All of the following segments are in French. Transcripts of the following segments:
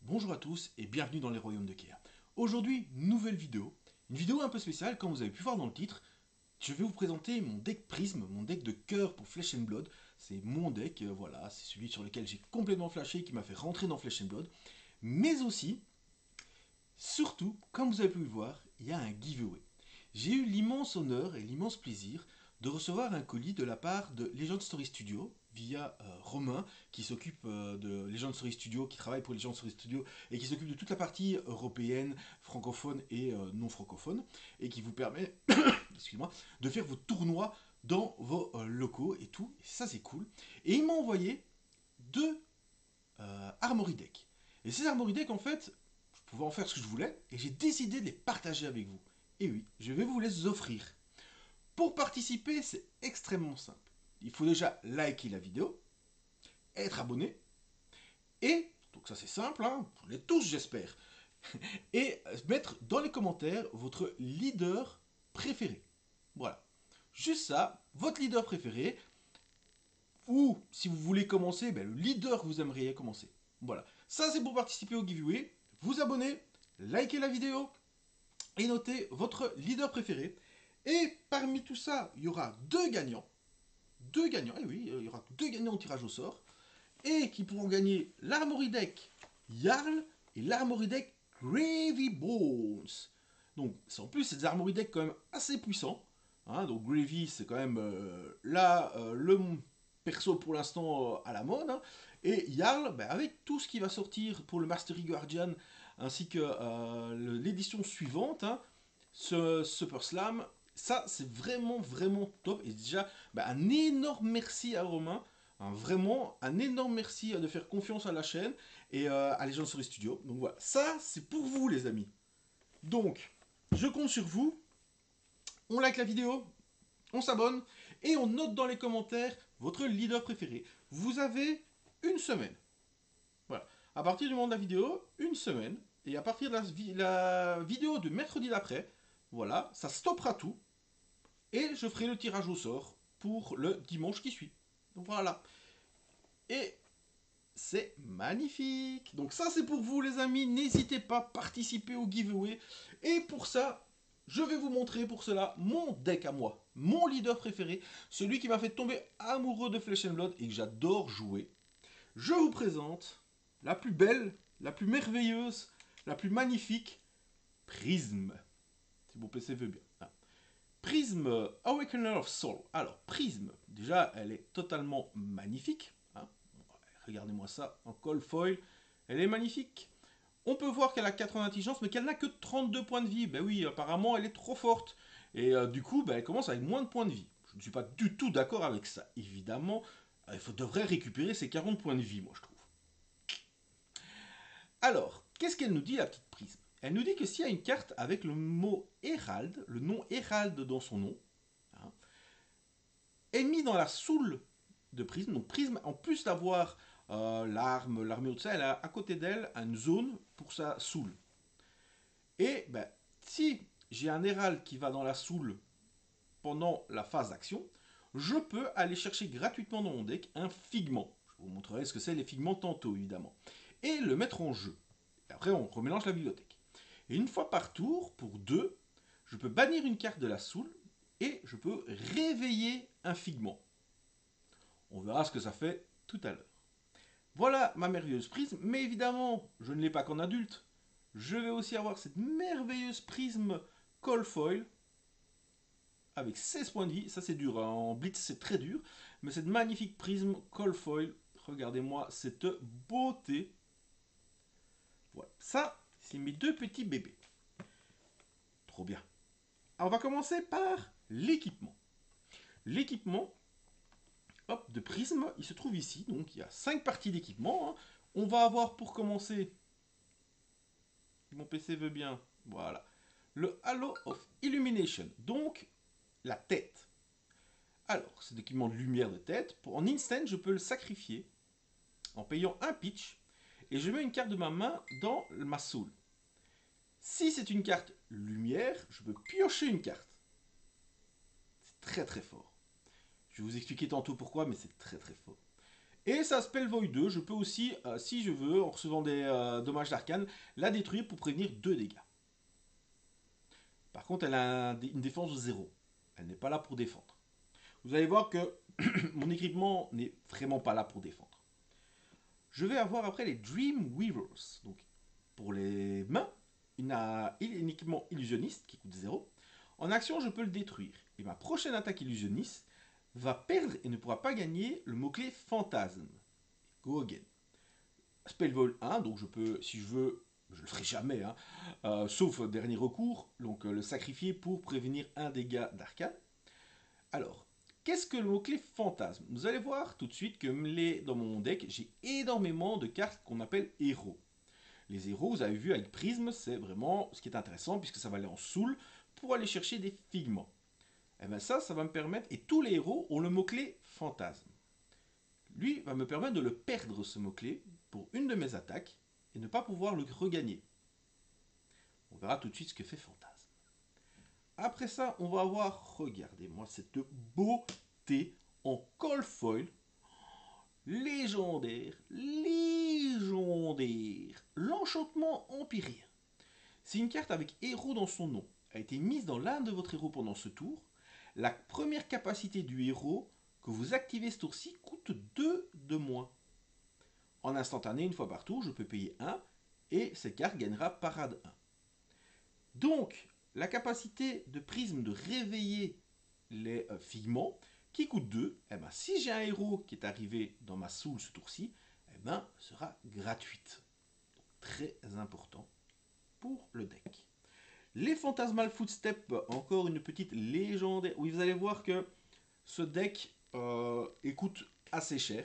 Bonjour à tous et bienvenue dans les royaumes de Kea. Aujourd'hui, nouvelle vidéo. Une vidéo un peu spéciale, comme vous avez pu voir dans le titre. Je vais vous présenter mon deck Prism, mon deck de cœur pour Flesh and Blood. C'est mon deck, voilà, c'est celui sur lequel j'ai complètement flashé, qui m'a fait rentrer dans Flesh and Blood. Mais aussi, surtout, comme vous avez pu le voir, il y a un giveaway. J'ai eu l'immense honneur et l'immense plaisir de recevoir un colis de la part de Legend Story Studio via Romain qui s'occupe de Legend Story Studio, qui travaille pour Legend Story Studio et qui s'occupe de toute la partie européenne, francophone et non francophone et qui vous permet excuse-moi, de faire vos tournois dans vos locaux et tout. Et ça c'est cool. Et il m'a envoyé deux Armory Deck. Et ces Armory Deck en fait, je pouvais en faire ce que je voulais et j'ai décidé de les partager avec vous. Et oui, je vais vous les offrir. Pour participer, c'est extrêmement simple. Il faut déjà liker la vidéo, être abonné, et, donc ça c'est simple, hein, vous l'êtes tous j'espère, et mettre dans les commentaires votre leader préféré. Voilà. Juste ça, votre leader préféré, ou si vous voulez commencer, ben, le leader que vous aimeriez commencer. Voilà. Ça c'est pour participer au giveaway. Vous abonnez, likez la vidéo, et notez votre leader préféré. Et parmi tout ça, il y aura deux gagnants. Deux gagnants, et oui, il y aura deux gagnants au tirage au sort, et qui pourront gagner l'Armory Deck Jarl et l'Armory Deck Gravy Bones. Donc, en plus, c'est des Armory Deck quand même assez puissants. Hein, donc, Gravy, c'est quand même le perso pour l'instant à la mode. Hein. Et Jarl, ben, avec tout ce qui va sortir pour le Mastery Guardian ainsi que l'édition suivante, hein, ce Super Slam, ça c'est vraiment vraiment top. Et déjà, bah, un énorme merci à Romain. Hein, vraiment, un énorme merci de faire confiance à la chaîne et à Legend Story Studio. Donc voilà, ça c'est pour vous les amis. Donc, je compte sur vous. On like la vidéo, on s'abonne et on note dans les commentaires votre leader préféré. Vous avez une semaine. Voilà. À partir du moment de la vidéo, une semaine. Et à partir de la vidéo de mercredi d'après, voilà, ça stoppera tout. Et je ferai le tirage au sort pour le dimanche qui suit. Donc voilà. Et c'est magnifique. Donc ça c'est pour vous les amis. N'hésitez pas à participer au giveaway. Et pour ça, je vais vous montrer pour cela mon deck à moi. Mon leader préféré. Celui qui m'a fait tomber amoureux de Flesh and Blood et que j'adore jouer. Je vous présente la plus belle, la plus merveilleuse, la plus magnifique Prism. Si mon PC veut bien. Ah. Prism Awakener of Soul. Alors, Prism, déjà, elle est totalement magnifique. Hein. Regardez-moi ça en cold foil. Elle est magnifique. On peut voir qu'elle a 80 intelligence, mais qu'elle n'a que 32 points de vie. Ben oui, apparemment, elle est trop forte. Et du coup, ben, elle commence avec moins de points de vie. Je ne suis pas du tout d'accord avec ça. Évidemment, devrait récupérer ses 40 points de vie, moi, je trouve. Alors, qu'est-ce qu'elle nous dit, la petite Prism? Elle nous dit que s'il y a une carte avec le mot Hérald, le nom Hérald dans son nom, hein, est mis dans la soul de Prism. Donc Prism, en plus d'avoir l'armée tout ça, elle a à côté d'elle une zone pour sa soul. Et ben, si j'ai un Hérald qui va dans la soul pendant la phase d'action, je peux aller chercher gratuitement dans mon deck un figment. Je vous montrerai ce que c'est les figments tantôt, évidemment. Et le mettre en jeu. Et après, on remélange la bibliothèque. Et une fois par tour, pour 2, je peux bannir une carte de la soul et je peux réveiller un figment. On verra ce que ça fait tout à l'heure. Voilà ma merveilleuse prisme, mais évidemment, je ne l'ai pas qu'en adulte. Je vais aussi avoir cette merveilleuse prisme Cold Foil avec 16 points de vie. Ça c'est dur, hein. En blitz c'est très dur, mais cette magnifique prisme Cold Foil, regardez-moi cette beauté. Voilà, ça c'est mes deux petits bébés. Trop bien. Alors, on va commencer par l'équipement. L'équipement de Prism, il se trouve ici. Donc, il y a 5 parties d'équipement. Hein. On va avoir pour commencer, mon PC veut bien, voilà, le Halo of Illumination. Donc, la tête. Alors, c'est l'équipement de lumière de tête. En instant, je peux le sacrifier en payant un pitch. Et je mets une carte de ma main dans ma soul. Si c'est une carte lumière, je peux piocher une carte. C'est très très fort. Je vais vous expliquer tantôt pourquoi, mais c'est très très fort. Et sa Spell Void 2, je peux aussi, si je veux, en recevant des dommages d'arcane, la détruire pour prévenir 2 dégâts. Par contre, elle a une défense de 0. Elle n'est pas là pour défendre. Vous allez voir que mon équipement n'est vraiment pas là pour défendre. Je vais avoir après les Dream Weavers. Donc, pour les mains, il a un équipement illusionniste qui coûte 0. En action, je peux le détruire. Et ma prochaine attaque illusionniste va perdre et ne pourra pas gagner le mot-clé fantasme. Go again. Spell Vol 1, donc je peux, si je veux, je le ferai jamais, hein, sauf dernier recours, donc le sacrifier pour prévenir un dégât d'arcane. Alors, qu'est-ce que le mot-clé fantasme? Vous allez voir tout de suite que dans mon deck, j'ai énormément de cartes qu'on appelle héros. Les héros, vous avez vu avec Prisme, c'est vraiment ce qui est intéressant puisque ça va aller en soul pour aller chercher des figments. Et bien ça va me permettre, et tous les héros ont le mot-clé fantasme. Lui va me permettre de le perdre ce mot-clé pour une de mes attaques et ne pas pouvoir le regagner. On verra tout de suite ce que fait fantasme. Après ça, on va avoir, regardez-moi cette beauté en call foil. Légendaire, légendaire. L'enchantement empyrien. Si une carte avec héros dans son nom a été mise dans l'un de votre héros pendant ce tour, la première capacité du héros que vous activez ce tour-ci coûte 2 de moins. En instantané, une fois par tour, je peux payer 1 et cette carte gagnera parade 1. Donc, la capacité de Prisme de réveiller les figments qui coûte 2, eh ben, si j'ai un héros qui est arrivé dans ma soul ce tour-ci, eh ben, sera gratuite. Donc, très important pour le deck. Les Phantasmal Footstep, encore une petite légende. Oui, vous allez voir que ce deck coûte assez cher.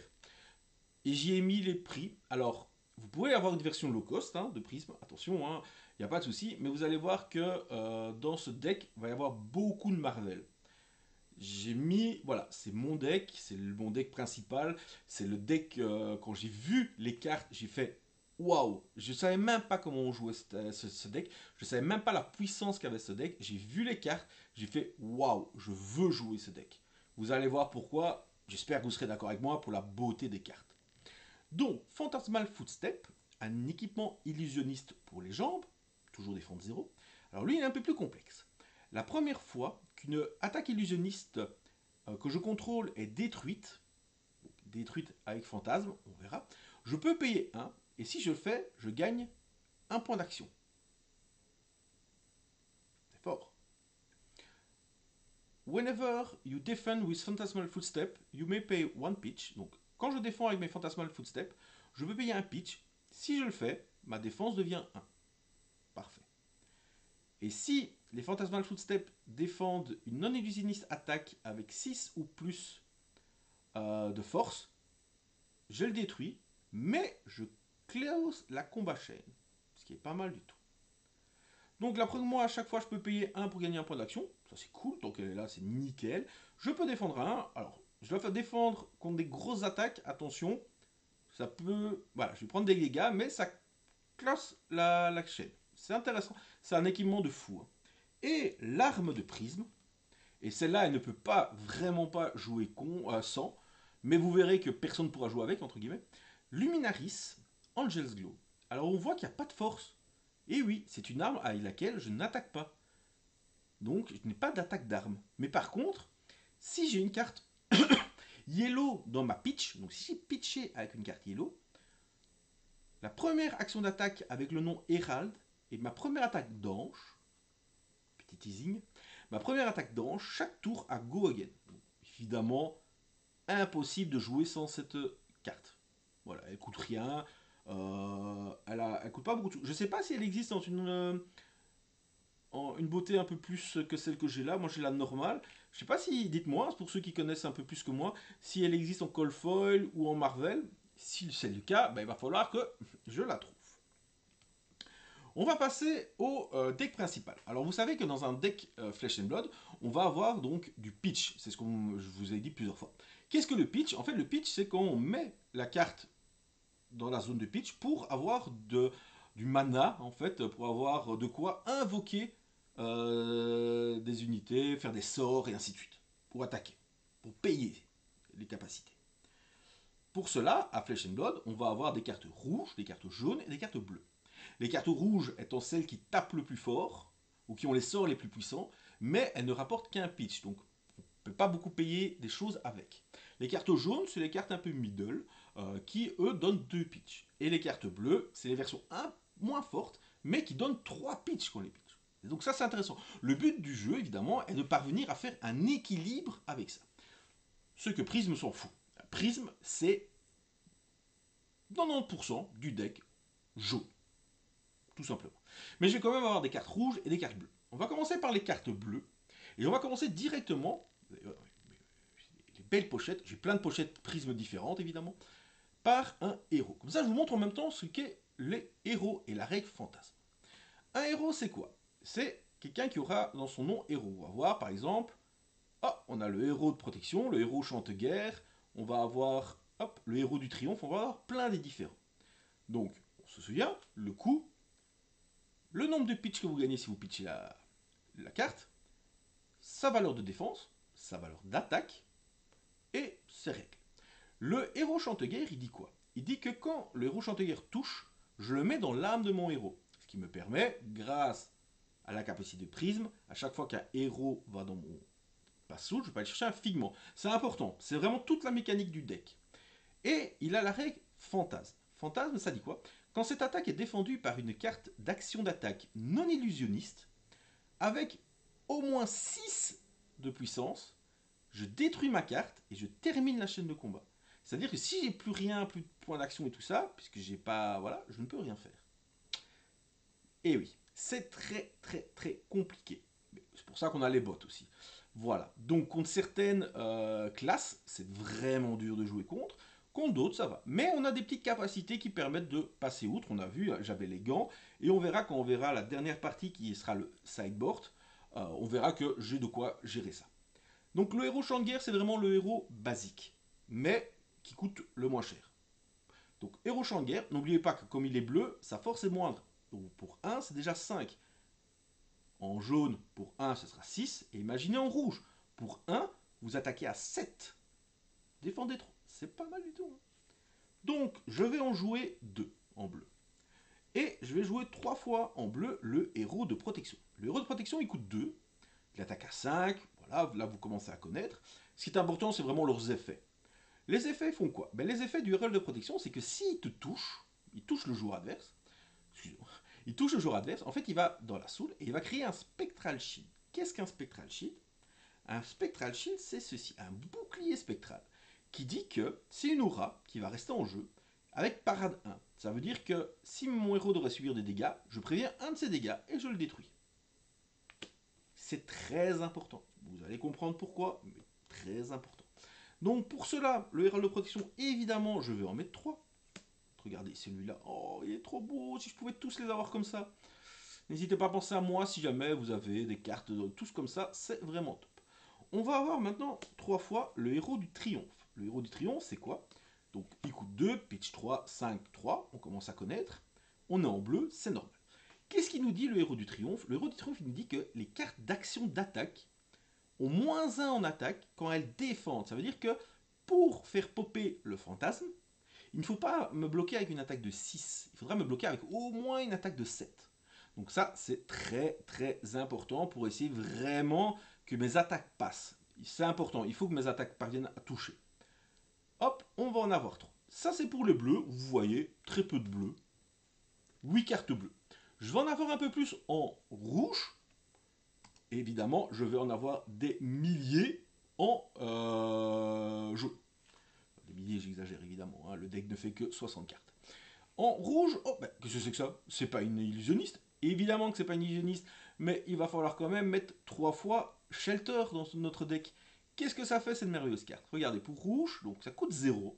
Et j'y ai mis les prix. Alors, vous pouvez avoir une version low cost de Prism, attention, il n'y a pas de souci. Mais vous allez voir que dans ce deck, il va y avoir beaucoup de Marvel. J'ai mis, voilà, c'est mon deck, c'est mon deck principal. C'est le deck, quand j'ai vu les cartes, j'ai fait waouh. Je ne savais même pas comment on jouait ce deck. Je ne savais même pas la puissance qu'avait ce deck. J'ai vu les cartes, j'ai fait waouh, je veux jouer ce deck. Vous allez voir pourquoi. J'espère que vous serez d'accord avec moi pour la beauté des cartes. Donc, Phantasmal Footstep, un équipement illusionniste pour les jambes, toujours défense 0. Alors lui, il est un peu plus complexe. La première fois qu'une attaque illusionniste que je contrôle est détruite avec fantasme, on verra, je peux payer 1, et si je le fais, je gagne 1 point d'action. C'est fort. Whenever you defend with Phantasmal Footstep, you may pay 1 pitch. Donc, quand je défends avec mes Phantasmal Footstep, je peux payer un pitch. Si je le fais, ma défense devient 1. Parfait. Et si les Phantasmal Footstep défendent une non-illusionniste attaque avec 6 ou plus de force, je le détruis, mais je close la combat chain. Ce qui est pas mal du tout. Donc là, moi, à chaque fois, je peux payer 1 pour gagner un point d'action. Ça, c'est cool. Donc là, c'est nickel. Je peux défendre 1. Alors, je dois faire défendre contre des grosses attaques. Attention, ça peut... Voilà, je vais prendre des dégâts, mais ça classe la chaîne. C'est intéressant. C'est un équipement de fou. Et l'arme de prisme. Et celle-là, elle ne peut pas, vraiment pas jouer sans. Mais vous verrez que personne ne pourra jouer avec, entre guillemets. Luminaris, Angel's Glow. Alors, on voit qu'il n'y a pas de force. Et oui, c'est une arme avec laquelle je n'attaque pas. Donc, je n'ai pas d'attaque d'arme. Mais par contre, si j'ai une carte yellow dans ma pitch, donc si j'ai pitché avec une carte yellow, la première action d'attaque avec le nom Herald et ma première attaque d'ange, petit teasing, ma première attaque d'ange, chaque tour à go again. Donc, évidemment, impossible de jouer sans cette carte. Voilà, elle coûte rien. Elle coûte pas beaucoup. Je sais pas si elle existe dans une beauté un peu plus que celle que j'ai là. Moi, j'ai la normale. Je sais pas si, dites-moi, pour ceux qui connaissent un peu plus que moi, si elle existe en Cold Foil ou en Marvel. Si c'est le cas, ben, il va falloir que je la trouve. On va passer au deck principal. Alors, vous savez que dans un deck Flesh and Blood, on va avoir donc du pitch. C'est ce que je vous ai dit plusieurs fois. Qu'est-ce que le pitch? En fait, le pitch, c'est quand on met la carte dans la zone de pitch pour avoir du mana, en fait, pour avoir de quoi invoquer des unités, faire des sorts et ainsi de suite, pour attaquer, pour payer les capacités. Pour cela, à Flesh and Blood, on va avoir des cartes rouges, des cartes jaunes et des cartes bleues. Les cartes rouges étant celles qui tapent le plus fort, ou qui ont les sorts les plus puissants, mais elles ne rapportent qu'un pitch, donc on ne peut pas beaucoup payer des choses avec. Les cartes jaunes, c'est les cartes un peu middle, qui eux donnent 2 pitch. Et les cartes bleues, c'est les versions moins fortes, mais qui donnent 3 pitch quand les pitch. Et donc ça c'est intéressant. Le but du jeu, évidemment, est de parvenir à faire un équilibre avec ça. Ce que Prism s'en fout. Prism, c'est 90% du deck jaune. Tout simplement. Mais je vais quand même avoir des cartes rouges et des cartes bleues. On va commencer par les cartes bleues. Et on va commencer directement, les belles pochettes, j'ai plein de pochettes Prism différentes évidemment, par un héros. Comme ça je vous montre en même temps ce qu'est les héros et la règle fantasme. Un héros c'est quoi? C'est quelqu'un qui aura dans son nom héros. On va voir par exemple, on a le héros de protection, le héros chante-guerre, on va avoir le héros du triomphe, on va avoir plein des différents. Donc on se souvient, le coût, le nombre de pitch que vous gagnez si vous pitchez la carte, sa valeur de défense, sa valeur d'attaque et ses règles. Le héros chante-guerre, il dit quoi? Il dit que quand le héros chante-guerre touche, je le mets dans l'âme de mon héros. Ce qui me permet, grâce à la capacité de prisme, à chaque fois qu'un héros va dans mon passe-soul, je peux aller chercher un figment. C'est important, c'est vraiment toute la mécanique du deck. Et il a la règle fantasme. Fantasme, ça dit quoi? Quand cette attaque est défendue par une carte d'action d'attaque non illusionniste, avec au moins 6 de puissance, je détruis ma carte et je termine la chaîne de combat. C'est-à-dire que si j'ai plus rien, plus de points d'action et tout ça, puisque j'ai pas, voilà, je ne peux rien faire. Et oui, c'est très très très compliqué. C'est pour ça qu'on a les bots aussi. Voilà. Donc contre certaines classes, c'est vraiment dur de jouer contre. Contre d'autres, ça va. Mais on a des petites capacités qui permettent de passer outre. On a vu, j'avais les gants. Et on verra quand on verra la dernière partie qui sera le sideboard. On verra que j'ai de quoi gérer ça. Donc le héros champ de guerre, c'est vraiment le héros basique. Mais qui coûte le moins cher. Donc héros champ de guerre, n'oubliez pas que comme il est bleu, sa force est moindre. Donc pour 1, c'est déjà 5. En jaune, pour 1, ce sera 6. Et imaginez en rouge. Pour 1, vous attaquez à 7. Défendez trop. C'est pas mal du tout. Hein. Donc, je vais en jouer 2 en bleu. Et je vais jouer 3 fois en bleu le héros de protection. Le héros de protection, il coûte 2. Il attaque à 5. Voilà, là, vous commencez à connaître. Ce qui est important, c'est vraiment leurs effets. Les effets font quoi? Les effets du héros de protection, c'est que s'il te touche, il touche le joueur adverse. Excusez-moi. Il touche le joueur adverse. En fait, il va dans la soul et il va créer un spectral shield. Qu'est-ce qu'un spectral shield? Un spectral shield, c'est ceci, un bouclier spectral, qui dit que c'est une aura qui va rester en jeu avec parade 1. Ça veut dire que si mon héros devrait subir des dégâts, je préviens un de ces dégâts et je le détruis. C'est très important. Vous allez comprendre pourquoi, mais très important. Donc pour cela, le héros de protection, évidemment, je vais en mettre 3. Regardez celui-là, oh il est trop beau, si je pouvais tous les avoir comme ça. N'hésitez pas à penser à moi si jamais vous avez des cartes, tous comme ça, c'est vraiment top. On va avoir maintenant 3 fois le héros du triomphe. Le héros du triomphe, c'est quoi? Donc il coûte 2, pitch 3, 5, 3, on commence à connaître. On est en bleu, c'est normal. Qu'est-ce qu'il nous dit le héros du triomphe? Le héros du triomphe, il nous dit que les cartes d'action d'attaque ont moins 1 en attaque quand elles défendent. Ça veut dire que pour faire popper le fantasme, il ne faut pas me bloquer avec une attaque de 6. Il faudra me bloquer avec au moins une attaque de 7. Donc ça, c'est très très important pour essayer vraiment que mes attaques passent. C'est important, il faut que mes attaques parviennent à toucher. Hop, on va en avoir 3. Ça, c'est pour les bleus. Vous voyez, très peu de bleus. 8 cartes bleues. Je vais en avoir un peu plus en rouge. Évidemment, je vais en avoir des milliers en jaune. Des milliers, j'exagère évidemment. Hein. Le deck ne fait que 60 cartes. En rouge, qu'est-ce que c'est que ça? C'est pas une illusionniste. Évidemment que c'est pas une illusionniste, mais il va falloir quand même mettre 3 fois Shelter dans notre deck. Qu'est-ce que ça fait cette merveilleuse carte? Regardez, pour rouge, donc ça coûte 0.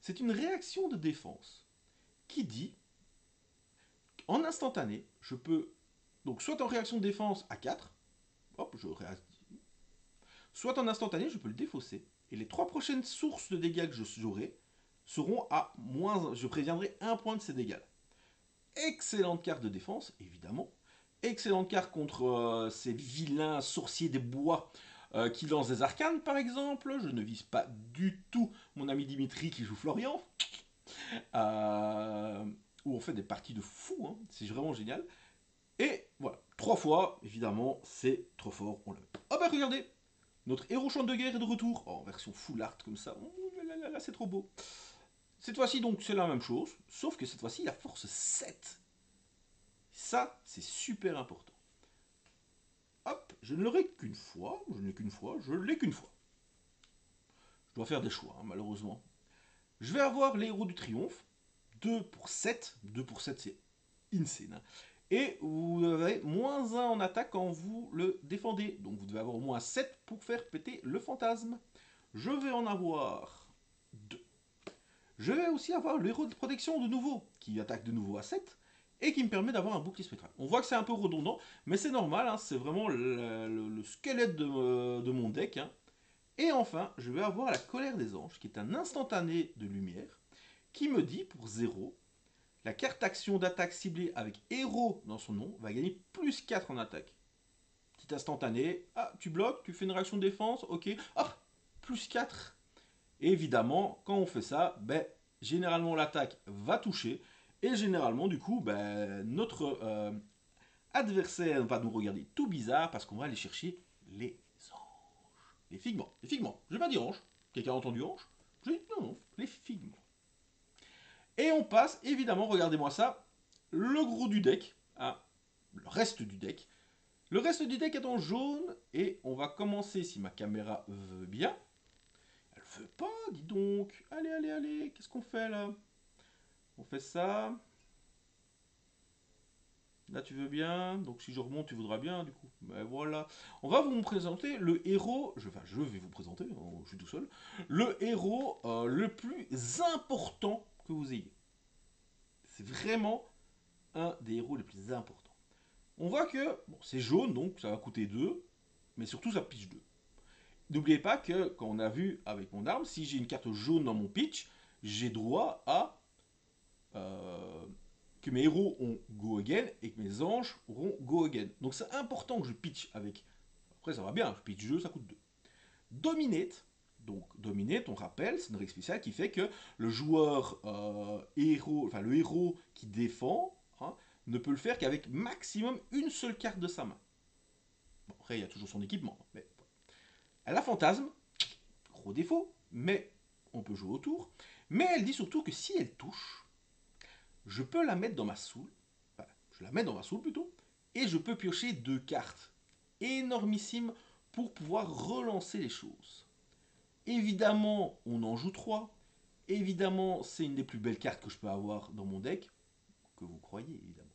C'est une réaction de défense qui dit, en instantané, je peux, donc soit en réaction de défense à 4, hop, je réagis, soit en instantané, je peux le défausser, et les 3 prochaines sources de dégâts que j'aurai seront à moins, je préviendrai 1 point de ces dégâts. Excellente carte de défense, évidemment. Excellente carte contre ces vilains sorciers des bois qui lance des arcanes par exemple. Je ne vise pas du tout mon ami Dimitri qui joue Florian. Où on fait des parties de fou, hein. C'est vraiment génial. Et voilà, 3 fois, évidemment, c'est trop fort, on le met. Oh bah regardez, notre héros chant de guerre est de retour, oh, en version full art comme ça, oh là là là, c'est trop beau. Cette fois-ci, donc, c'est la même chose, sauf que cette fois-ci, il a force 7. Ça, c'est super important. Hop, je ne l'aurai qu'une fois, je ne l'ai qu'une fois, je l'ai qu'une fois. Je dois faire des choix, hein, malheureusement. Je vais avoir les héros du triomphe, 2 pour 7. 2 pour 7, c'est insane. Hein. Et vous avez moins 1 en attaque quand vous le défendez. Donc vous devez avoir au moins 7 pour faire péter le fantasme. Je vais en avoir 2. Je vais aussi avoir le héros de protection de nouveau, qui attaque de nouveau à 7, et qui me permet d'avoir un bouclier spectral. On voit que c'est un peu redondant, mais c'est normal, hein, c'est vraiment le squelette de mon deck. Hein. Et enfin, je vais avoir la colère des anges, qui est un instantané de lumière, qui me dit pour 0, la carte action d'attaque ciblée avec héros dans son nom va gagner plus 4 en attaque. Petit instantané, ah, tu bloques, tu fais une réaction de défense, ok, hop, plus 4. Et évidemment, quand on fait ça, ben, généralement l'attaque va toucher, et généralement, du coup, ben, notre adversaire va nous regarder tout bizarre parce qu'on va aller chercher les anges. Les figments, les figments. Je vais pas dire anges. Quelqu'un a entendu ange? Je dis non, non, les figments. Et on passe, évidemment, regardez-moi ça, le gros du deck, à le reste du deck. Le reste du deck est en jaune, et on va commencer, si ma caméra veut bien. Elle veut pas, dis donc. Allez, allez, allez, qu'est-ce qu'on fait là? On fait ça. Là, tu veux bien. Donc, si je remonte, tu voudras bien, du coup. Ben voilà. On va vous présenter le héros. Enfin, je vais vous présenter, hein, je suis tout seul. Le héros le plus important que vous ayez. C'est vraiment un des héros les plus importants. On voit que bon, c'est jaune, donc ça va coûter 2, mais surtout ça pitch 2. N'oubliez pas que, quand on a vu avec mon arme, si j'ai une carte jaune dans mon pitch, j'ai droit à que mes héros ont go again et que mes anges auront go again. Donc c'est important que je pitch avec. Après ça va bien, je pitch 2, ça coûte 2. Dominate. Donc Dominate, on rappelle, c'est une règle spéciale qui fait que le joueur héros, enfin le héros qui défend, hein, ne peut le faire qu'avec maximum une seule carte de sa main. Bon, après, il y a toujours son équipement. Mais elle a fantasme, gros défaut, mais on peut jouer autour. Mais elle dit surtout que si elle touche, je peux la mettre dans ma soul. Enfin, je la mets dans ma soul plutôt. Et je peux piocher 2 cartes énormissimes pour pouvoir relancer les choses. Évidemment, on en joue 3. Évidemment, c'est une des plus belles cartes que je peux avoir dans mon deck. Que vous croyez, évidemment.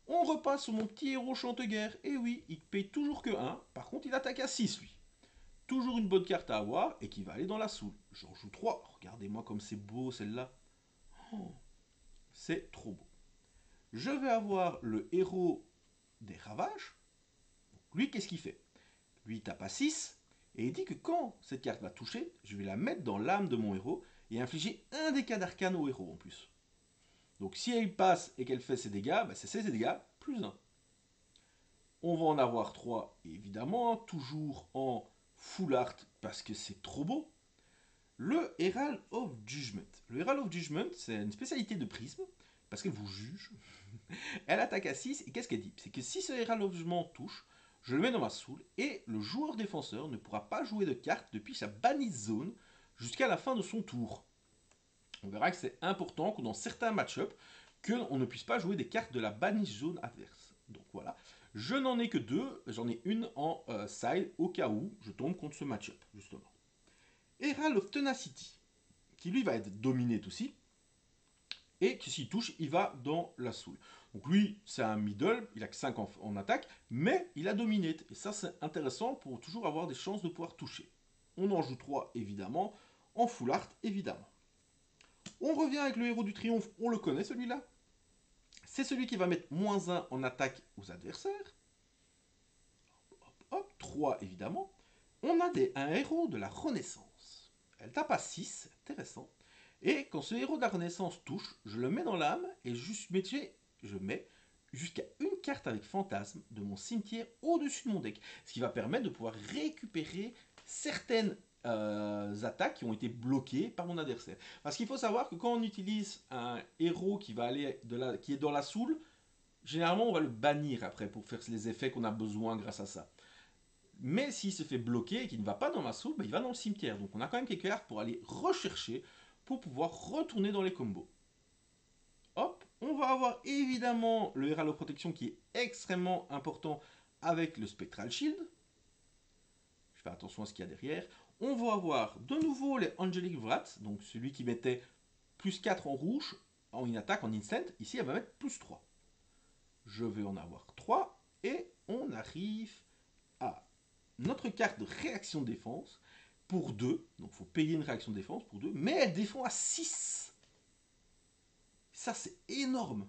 On repasse sur mon petit héros chante-guerre. Et oui, il paye toujours que 1. Par contre, il attaque à 6, lui. Toujours une bonne carte à avoir et qui va aller dans la soul. J'en joue 3. Regardez-moi comme c'est beau, celle-là. Oh, c'est trop beau. Je vais avoir le héros des ravages. Lui, qu'est-ce qu'il fait? Lui, il tape à 6. Et il dit que quand cette carte va toucher, je vais la mettre dans l'âme de mon héros et infliger un dégât d'arcane au héros en plus. Donc si elle passe et qu'elle fait ses dégâts, bah, c'est ses dégâts plus 1. On va en avoir 3 évidemment, toujours en full art parce que c'est trop beau. Le Herald of Judgment. Le Herald of Judgment, c'est une spécialité de Prisme, parce qu'elle vous juge. Elle attaque à 6, et qu'est-ce qu'elle dit? C'est que si ce Herald of Judgment touche, je le mets dans ma soul, et le joueur défenseur ne pourra pas jouer de carte depuis sa bannis zone jusqu'à la fin de son tour. On verra que c'est important que dans certains match-up, qu'on ne puisse pas jouer des cartes de la bannis zone adverse. Donc voilà. Je n'en ai que 2, j'en ai une en side au cas où je tombe contre ce match-up, justement. Herald of Tenacity, qui lui va être dominé aussi, et que s'il touche, il va dans la soul. Donc lui, c'est un middle, il a que 5 en attaque, mais il a dominé. Et ça, c'est intéressant pour toujours avoir des chances de pouvoir toucher. On en joue 3, évidemment, en full art, évidemment. On revient avec le héros du triomphe, on le connaît celui-là. C'est celui qui va mettre moins 1 en attaque aux adversaires. Hop, 3 évidemment. On a un héros de la Renaissance. Elle tape à 6, intéressant. Et quand ce héros de la Renaissance touche, je le mets dans l'âme et je mets jusqu'à une carte avec fantasme de mon cimetière au-dessus de mon deck. Ce qui va permettre de pouvoir récupérer certaines attaques qui ont été bloquées par mon adversaire. Parce qu'il faut savoir que quand on utilise un héros qui est dans la soul, généralement on va le bannir après pour faire les effets qu'on a besoin grâce à ça. Mais s'il se fait bloquer et qu'il ne va pas dans ma soul, il va dans le cimetière. Donc on a quand même quelques cartes pour aller rechercher pour pouvoir retourner dans les combos. Hop, on va avoir évidemment le Herald of Protection qui est extrêmement important avec le Spectral Shield. Je fais attention à ce qu'il y a derrière. On va avoir de nouveau les Angelic Wrath, donc celui qui mettait plus 4 en rouge en une attaque en instant. Ici, elle va mettre plus 3. Je vais en avoir 3 et on arrive à notre carte de réaction défense pour 2. Donc il faut payer une réaction défense pour 2, mais elle défend à 6. Ça, c'est énorme.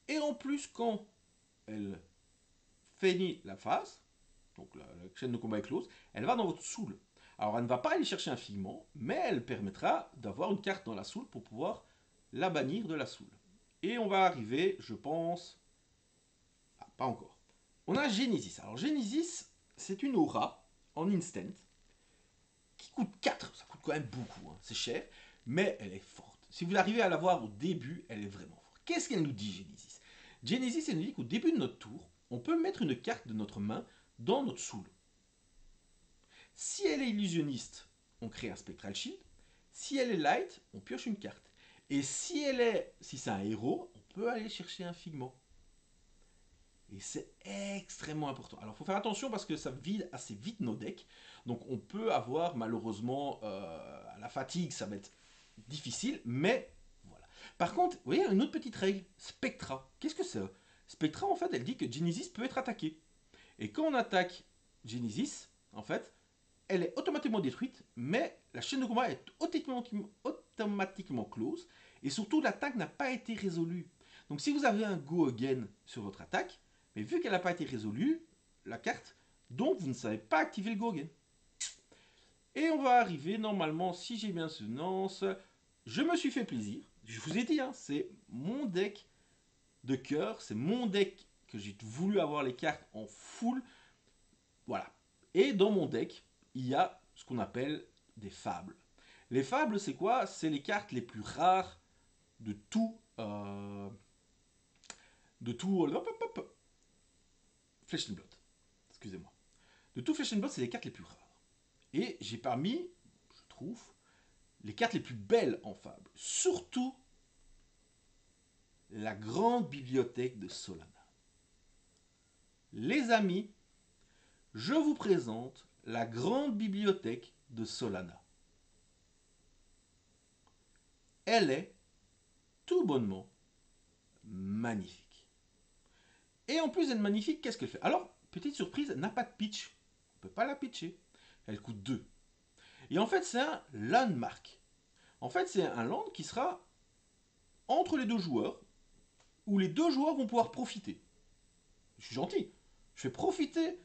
Et en plus, quand elle finit la phase, donc la chaîne de combat est close, elle va dans votre soul. Alors elle ne va pas aller chercher un figment, mais elle permettra d'avoir une carte dans la soul pour pouvoir la bannir de la soul. Et on va arriver, je pense... Ah, pas encore. On a Genesis. Alors Genesis, c'est une aura en instant qui coûte 4. Ça coûte quand même beaucoup, hein. C'est cher, mais elle est forte. Si vous arrivez à la voir au début, elle est vraiment forte. Qu'est-ce qu'elle nous dit, Genesis? Genesis, elle nous dit qu'au début de notre tour, on peut mettre une carte de notre main dans notre soul. Si elle est illusionniste, on crée un Spectral Shield. Si elle est light, on pioche une carte. Et si c'est un héros, on peut aller chercher un figment. Et c'est extrêmement important. Alors il faut faire attention parce que ça vide assez vite nos decks. Donc on peut avoir malheureusement à la fatigue, ça va être difficile, mais voilà. Par contre, vous voyez, une autre petite règle, Spectra. Qu'est-ce que c'est? Spectra, en fait, elle dit que Genesis peut être attaqué. Et quand on attaque Genesis, en fait, elle est automatiquement détruite, mais la chaîne de combat est automatiquement close, et surtout l'attaque n'a pas été résolue. Donc si vous avez un go again sur votre attaque, mais vu qu'elle n'a pas été résolue, la carte, donc vous ne savez pas activer le go again. Et on va arriver normalement, si j'ai bien souvenance, je me suis fait plaisir. Je vous ai dit, hein, c'est mon deck de cœur, c'est mon deck que j'ai voulu avoir les cartes en full. Voilà. Et dans mon deck, il y a ce qu'on appelle des fables. Les fables, c'est quoi? C'est les cartes les plus rares de tout. Flesh and Blood. Excusez-moi. De tout Flesh and Blood, c'est les cartes les plus rares. Et j'ai parmi, je trouve, les cartes les plus belles en fable. Surtout la grande bibliothèque de Solana. Les amis, je vous présente la grande bibliothèque de Solana. Elle est tout bonnement magnifique. Et en plus d'être magnifique, qu'est-ce qu'elle fait? Alors, petite surprise, elle n'a pas de pitch. On ne peut pas la pitcher. Elle coûte 2. Et en fait, c'est un landmark. En fait, c'est un land qui sera entre les deux joueurs, où les deux joueurs vont pouvoir profiter. Je suis gentil. Je fais profiter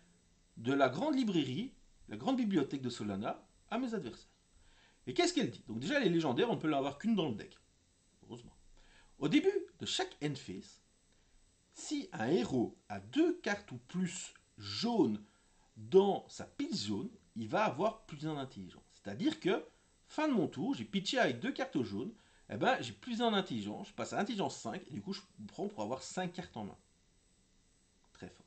de la grande librairie, la grande bibliothèque de Solana, à mes adversaires. Et qu'est-ce qu'elle dit? Donc déjà, elle est légendaire, on ne peut l'avoir qu'une dans le deck. Heureusement. Au début de chaque end phase, si un héros a 2 cartes ou plus jaunes dans sa pitch zone, il va avoir plus d'un intelligence. C'est-à-dire que, fin de mon tour, j'ai pitché avec 2 cartes jaunes, eh ben, j'ai plus d'un intelligence, je passe à intelligence 5, et du coup, je prends pour avoir 5 cartes en main. Très fort.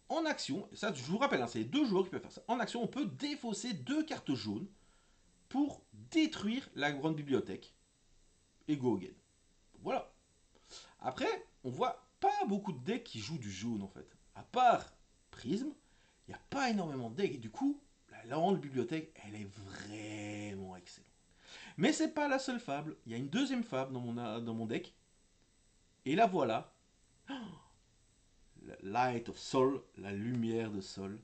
En action, et ça, je vous rappelle, hein, c'est les deux joueurs qui peuvent faire ça. En action, on peut défausser 2 cartes jaunes pour détruire la grande bibliothèque et go again. Voilà. Après, on voit pas beaucoup de decks qui jouent du jaune en fait. À part Prism, il n'y a pas énormément de decks. Et du coup, la grande bibliothèque, elle est vraiment excellente. Mais c'est pas la seule fable. Il y a une deuxième fable dans mon deck. Et la voilà. Light of Sol, la lumière de Sol.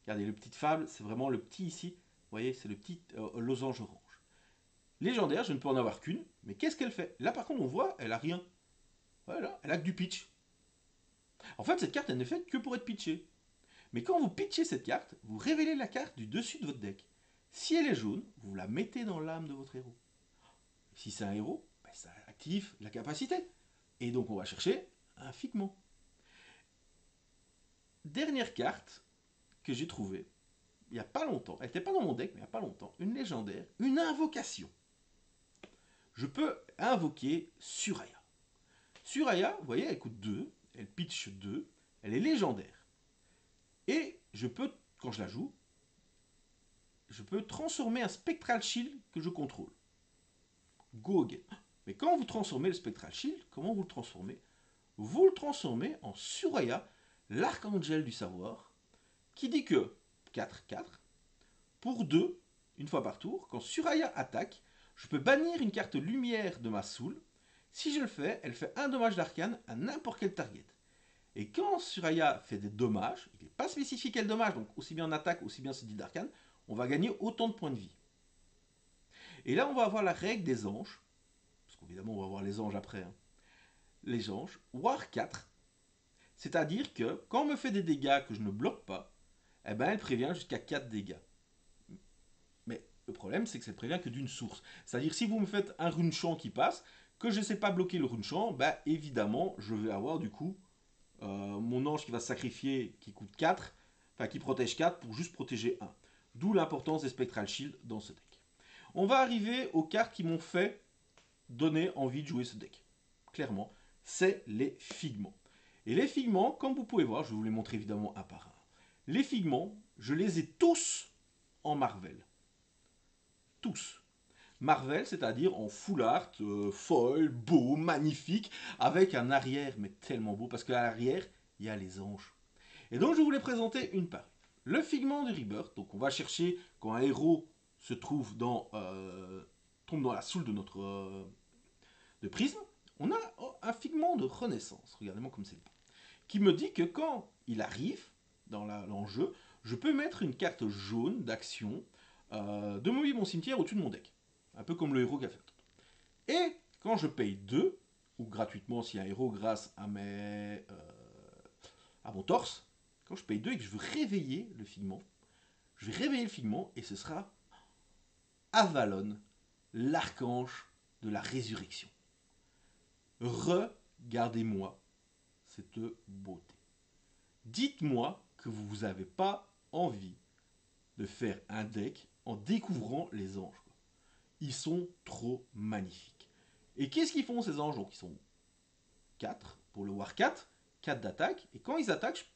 Regardez, le petit fable, c'est vraiment le petit ici. Vous voyez, c'est le petit losange orange. Légendaire, je ne peux en avoir qu'une. Mais qu'est-ce qu'elle fait? Là, par contre, on voit, elle a rien. Voilà, elle a que du pitch. En fait, cette carte, elle n'est faite que pour être pitchée. Mais quand vous pitchez cette carte, vous révélez la carte du dessus de votre deck. Si elle est jaune, vous la mettez dans l'âme de votre héros. Si c'est un héros, ça active la capacité. Et donc on va chercher un figment. Dernière carte que j'ai trouvée, il n'y a pas longtemps, elle n'était pas dans mon deck, mais il n'y a pas longtemps, une légendaire, une invocation. Je peux invoquer Suraya. Suraya, vous voyez, elle coûte 2, elle pitch 2, elle est légendaire. Et je peux, quand je la joue, je peux transformer un Spectral Shield que je contrôle. Go again. Mais quand vous transformez le Spectral Shield, comment vous le transformez? Vous le transformez en Suraya, l'archangel du savoir, qui dit que 4-4, pour 2, une fois par tour, quand Suraya attaque, je peux bannir une carte lumière de ma soul. Si je le fais, elle fait un dommage d'arcane à n'importe quel target. Et quand Suraya fait des dommages, il n'est pas spécifié quel dommage, donc aussi bien en attaque, aussi bien ce dit d'arcane, on va gagner autant de points de vie. Et là, on va avoir la règle des anges, parce qu'évidemment, on va voir les anges après. Hein. Les anges, War 4, c'est-à-dire que quand on me fait des dégâts que je ne bloque pas, eh ben, elle prévient jusqu'à 4 dégâts. Mais le problème, c'est que ça ne prévient que d'une source. C'est-à-dire, si vous me faites un rune champ qui passe, que je ne sais pas bloquer le rune champ, bah, évidemment, je vais avoir du coup mon ange qui va se sacrifier, qui coûte 4, enfin qui protège 4 pour juste protéger 1. D'où l'importance des Spectral Shield dans ce deck. On va arriver aux cartes qui m'ont fait donner envie de jouer ce deck. Clairement, c'est les figments. Et les figments, comme vous pouvez voir, je vais vous les montrer évidemment un par un. Les figments, je les ai tous en Marvel. Tous. Marvel, c'est-à-dire en full art, foil, beau, magnifique, avec un arrière, mais tellement beau, parce qu'à l'arrière, il y a les anges. Et donc, je voulais présenter une part. Le figment de Rebirth, donc on va chercher quand un héros se trouve tombe dans la soul de notre de prisme, on a un figment de renaissance, regardez-moi comme c'est beau, qui me dit que quand il arrive dans l'enjeu, je peux mettre une carte jaune d'action de mon cimetière au-dessus de mon deck. Un peu comme le héros qui a fait. Et quand je paye 2, ou gratuitement si un héros grâce à mon torse, quand je paye 2 et que je veux réveiller le figment, je vais réveiller le figment et ce sera Avalon, l'archange de la résurrection. Regardez-moi cette beauté. Dites-moi que vous n'avez pas envie de faire un deck en découvrant les anges. Ils sont trop magnifiques. Et qu'est-ce qu'ils font ces anges? Donc ils sont 4 pour le War 4, 4 d'attaque. Et quand ils attaquent,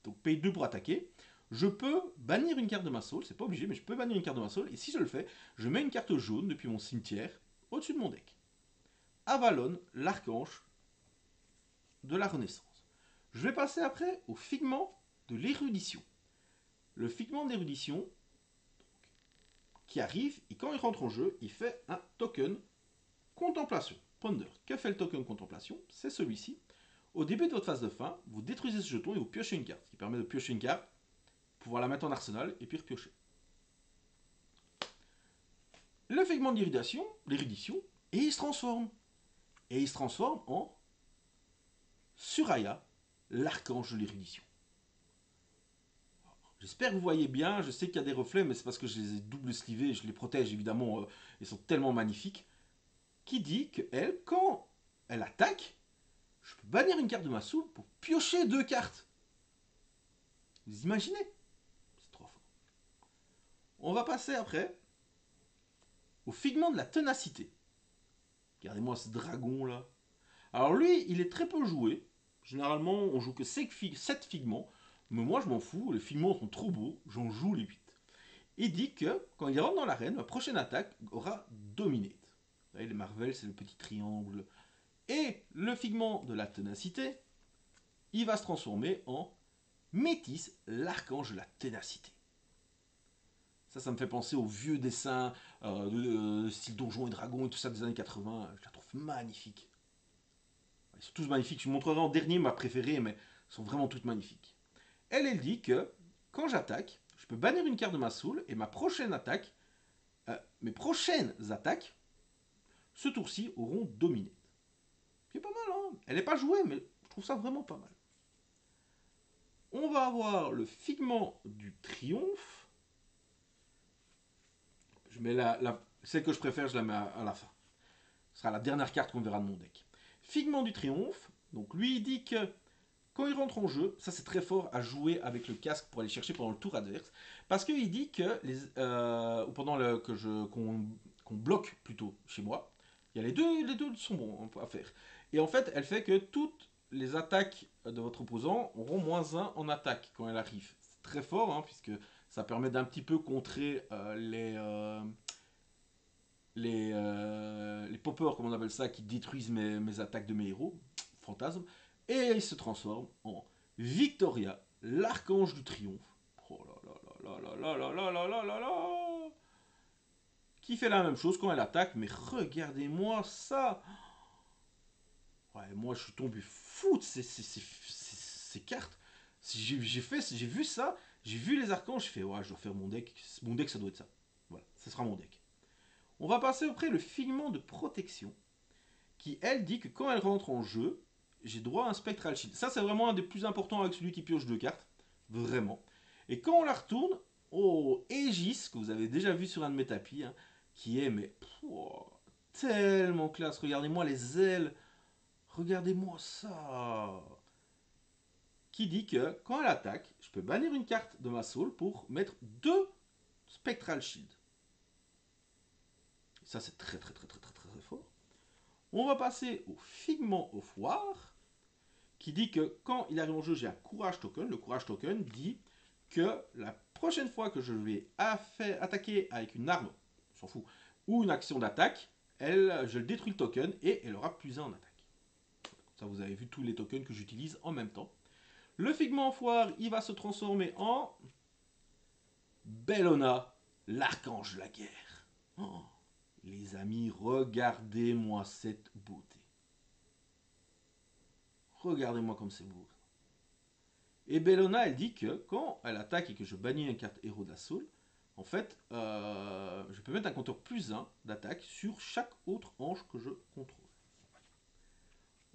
donc paye 2 pour attaquer, je peux bannir une carte de ma soul. C'est pas obligé, mais je peux bannir une carte de ma soul. Et si je le fais, je mets une carte jaune depuis mon cimetière au-dessus de mon deck. Avalon, l'archange de la Renaissance. Je vais passer après au figment de l'érudition. Le figment d'érudition qui arrive, et quand il rentre en jeu, il fait un token contemplation. Ponder. Que fait le token contemplation? C'est celui-ci. Au début de votre phase de fin, vous détruisez ce jeton et vous piochez une carte, ce qui permet de piocher une carte, pouvoir la mettre en arsenal et puis repiocher. Le figment d'érudition, et il se transforme. Et il se transforme en Suraya, l'archange de l'érudition. J'espère que vous voyez bien, je sais qu'il y a des reflets, mais c'est parce que je les ai double slivés, je les protège évidemment, ils sont tellement magnifiques. Qui dit qu'elle, quand elle attaque, je peux bannir une carte de ma soul pour piocher 2 cartes. Vous imaginez? C'est trop fort. On va passer après au figment de la ténacité. Regardez-moi ce dragon là. Alors lui, il est très peu joué. Généralement, on joue que 7 figments. Mais moi, je m'en fous. Les figments sont trop beaux. J'en joue les 8. Il dit que quand il rentre dans l'arène, ma prochaine attaque aura Dominate. Vous voyez, les Marvel, c'est le petit triangle. Et le figment de la ténacité, il va se transformer en Métis, l'archange de la ténacité. Ça me fait penser aux vieux dessins de style Donjons et Dragons et tout ça des années 80. Je la trouve magnifique. Ils sont tous magnifiques. Je vous montrerai en dernier ma préférée, mais elles sont vraiment toutes magnifiques. Elle dit que quand j'attaque, je peux bannir une carte de ma soul et ma prochaine attaque, mes prochaines attaques, ce tour-ci auront dominé. C'est pas mal, hein? Elle n'est pas jouée, mais je trouve ça vraiment pas mal. On va avoir le figment du triomphe. Je mets celle que je préfère, je la mets à la fin. Ce sera la dernière carte qu'on verra de mon deck. Figment du triomphe, Donc lui, il dit que quand il rentre en jeu, ça c'est très fort à jouer avec le casque pour aller chercher pendant le tour adverse, parce qu'il dit que ou pendant qu'on bloque plutôt chez moi, il y a les deux sont bons à faire. Et en fait, elle fait que toutes les attaques de votre opposant auront -1 en attaque quand elle arrive. C'est très fort, hein, puisque ça permet d'un petit peu contrer les poppers, comme on appelle ça, qui détruisent mes attaques de mes héros, fantasmes. Et il se transforme en Victoria, l'archange du triomphe. Oh là là là là là là là là là là, qui fait la même chose quand elle attaque, mais regardez-moi ça. Ouais, moi je suis tombé fou de ces cartes. J'ai vu ça, j'ai vu les archanges, j'ai fait ouais, je dois faire mon deck. Mon deck ça doit être ça. Voilà, ce sera mon deck. On va passer après le figment de protection, qui elle dit que quand elle rentre en jeu, j'ai droit à un Spectral Shield. Ça c'est vraiment un des plus importants avec celui qui pioche 2 cartes. Vraiment. Et quand on la retourne, oh, Aegis, que vous avez déjà vu sur un de mes tapis, hein, qui est mais tellement classe. Regardez-moi les ailes. Regardez-moi ça. Qui dit que quand elle attaque, je peux bannir une carte de ma soul pour mettre 2 Spectral Shield. Ça c'est très très très très très très fort. On va passer au Figment of War, qui dit que quand il arrive en jeu, j'ai un Courage Token. Le Courage Token dit que la prochaine fois que je vais attaquer avec une arme, on s'en fout, ou une action d'attaque, je détruis le token et elle aura +1 en attaque. Ça, vous avez vu tous les tokens que j'utilise en même temps. Le Figment of War, il va se transformer en Bellona, l'archange de la guerre. Oh, les amis, regardez-moi cette beauté. Regardez-moi comme c'est beau. Et Bellona, elle dit que quand elle attaque et que je bannis une carte héros de la soul, en fait, je peux mettre un compteur +1 d'attaque sur chaque autre ange que je contrôle.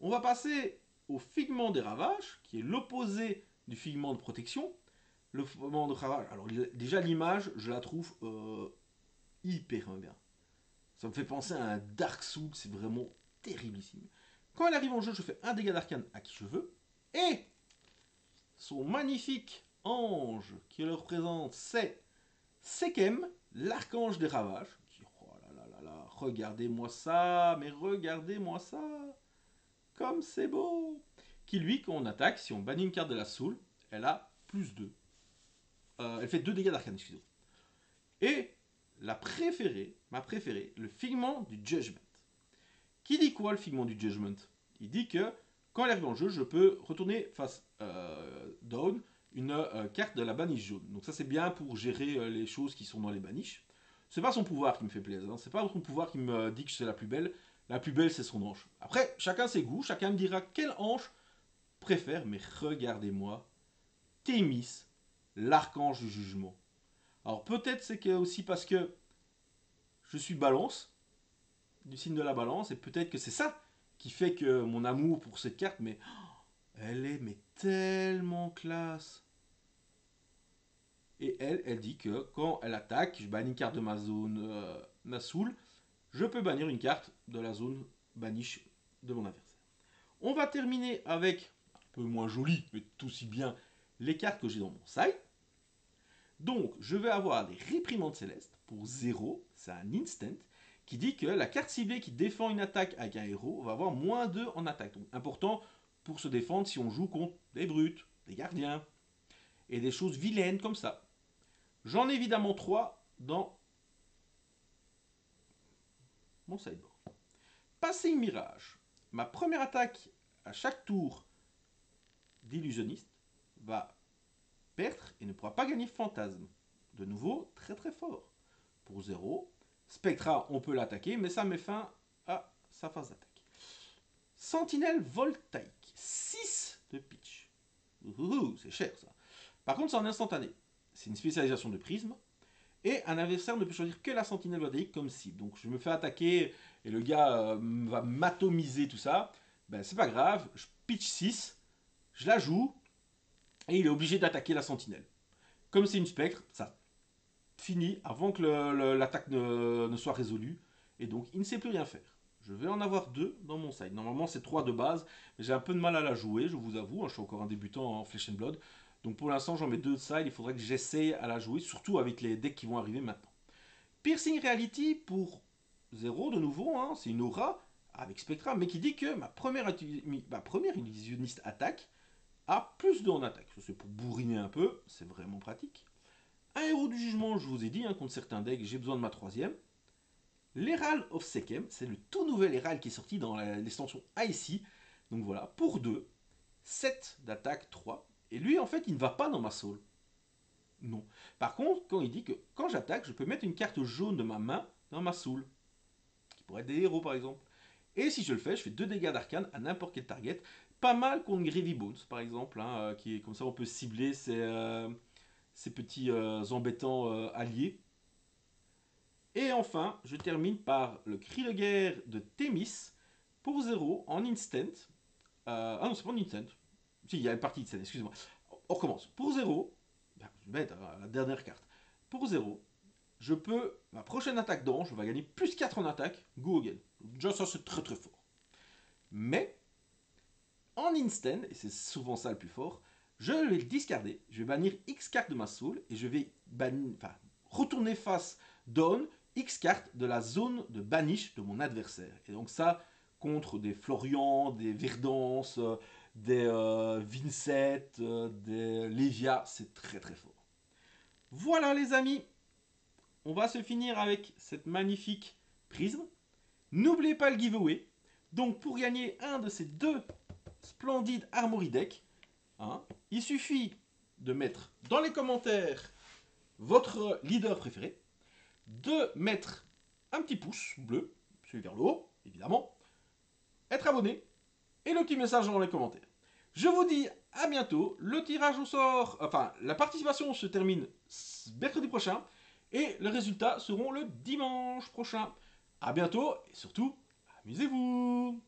On va passer au Figment des ravages, qui est l'opposé du Figment de protection. Le Figment de ravage, alors déjà l'image, je la trouve hyper bien. Ça me fait penser à un Dark Souls, c'est vraiment terriblissime. Quand elle arrive en jeu, je fais un dégât d'arcane à qui je veux, et son magnifique ange qui le représente, c'est Sekem, l'archange des ravages. Oh là là là là, regardez-moi ça, mais regardez-moi ça, comme c'est beau. Qui lui, quand on attaque, si on bannit une carte de la soul, elle a +2. Elle fait 2 dégâts d'arcane, excusez-moi. Et ma préférée, le Figment du Judgment. Qui dit quoi, le Figment du Judgment? Il dit que quand elle arrive en jeu, je peux retourner face down une carte de la baniche jaune. Donc ça c'est bien pour gérer les choses qui sont dans les baniches. C'est pas son pouvoir qui me fait plaisir, hein. C'est pas son pouvoir qui me dit que c'est la plus belle. La plus belle c'est son ange. Après, chacun ses goûts, chacun me dira quel ange préfère, mais regardez-moi, Thémis, l'archange du jugement. Alors peut-être c'est aussi parce que je suis balance, du signe de la balance, et peut-être que c'est ça qui fait que mon amour pour cette carte, mais elle est mais tellement classe. Et elle dit que quand elle attaque, je bannis une carte de ma zone Nasoul, je peux bannir une carte de la zone baniche de mon adversaire. On va terminer avec, un peu moins joli, mais tout aussi bien, les cartes que j'ai dans mon side. Donc, je vais avoir des réprimandes célestes pour 0, c'est un instant, qui dit que la carte ciblée qui défend une attaque avec un héros va avoir -2 en attaque. Donc, important pour se défendre si on joue contre des brutes, des gardiens, et des choses vilaines comme ça. J'en ai évidemment 3 dans mon sideboard. Passing Mirage. Ma première attaque à chaque tour d'illusionniste va perdre et ne pourra pas gagner Fantasme. De nouveau, très très fort. Pour 0. Spectra, on peut l'attaquer, mais ça met fin à sa phase d'attaque. Sentinelle Voltaïque. 6 de pitch. C'est cher ça. Par contre, c'est en instantané. C'est une spécialisation de prisme. Et un adversaire ne peut choisir que la sentinelle voltaïque comme cible. Donc je me fais attaquer et le gars va m'atomiser tout ça. Ben c'est pas grave, je pitch 6, je la joue, et il est obligé d'attaquer la sentinelle. Comme c'est une spectre, ça finit avant que l'attaque ne soit résolue, et donc il ne sait plus rien faire. Je vais en avoir 2 dans mon side. Normalement, c'est 3 de base, mais j'ai un peu de mal à la jouer, je vous avoue. Hein, je suis encore un débutant en Flesh and Blood. Donc pour l'instant, j'en mets 2 de side. Il faudrait que j'essaye à la jouer, surtout avec les decks qui vont arriver maintenant. Piercing Reality pour 0 de nouveau. Hein, c'est une aura avec Spectra, mais qui dit que ma première illusionniste attaque a plus de en attaque. C'est pour bourriner un peu, c'est vraiment pratique. Un héros du jugement, je vous ai dit, hein, contre certains decks, j'ai besoin de ma troisième. L'Herald of Sekhem, c'est le tout nouvel Herald qui est sorti dans l'extension IC. Donc voilà, pour 2, 7 d'attaque, 3. Et lui, en fait, il ne va pas dans ma soul. Non. Par contre, quand il dit que quand j'attaque, je peux mettre une carte jaune de ma main dans ma soul. Qui pourrait être des héros, par exemple. Et si je le fais, je fais 2 dégâts d'arcane à n'importe quel target. Pas mal contre Greedy Bones, par exemple. Hein, qui est comme ça, on peut cibler ces petits embêtants alliés. Et enfin, je termine par le cri de guerre de Thémis pour 0 en instant. Ah non, c'est pas en instant. Si, il y a une partie instant, excusez-moi. On recommence. Pour 0, je vais mettre la dernière carte. Pour 0, je peux, ma prochaine attaque d'ange, je vais gagner plus 4 en attaque, go again. Déjà, ça c'est très très fort. Mais, en instant, et c'est souvent ça le plus fort, je vais le discarder, je vais bannir X cartes de ma soul, et je vais retourner face down X cartes de la zone de banish de mon adversaire. Et donc ça, contre des Florian, des Verdance, des Vincent, des Lévia, c'est très très fort. Voilà les amis, on va se finir avec cette magnifique prisme. N'oubliez pas le giveaway. Donc pour gagner un de ces 2 splendides Armory Deck, hein, il suffit de mettre dans les commentaires votre leader préféré, de mettre un petit pouce bleu, celui vers le haut, évidemment, être abonné, et le petit message dans les commentaires. Je vous dis à bientôt, le tirage au sort, enfin la participation se termine mercredi prochain, et les résultats seront le dimanche prochain. A bientôt, et surtout, amusez-vous!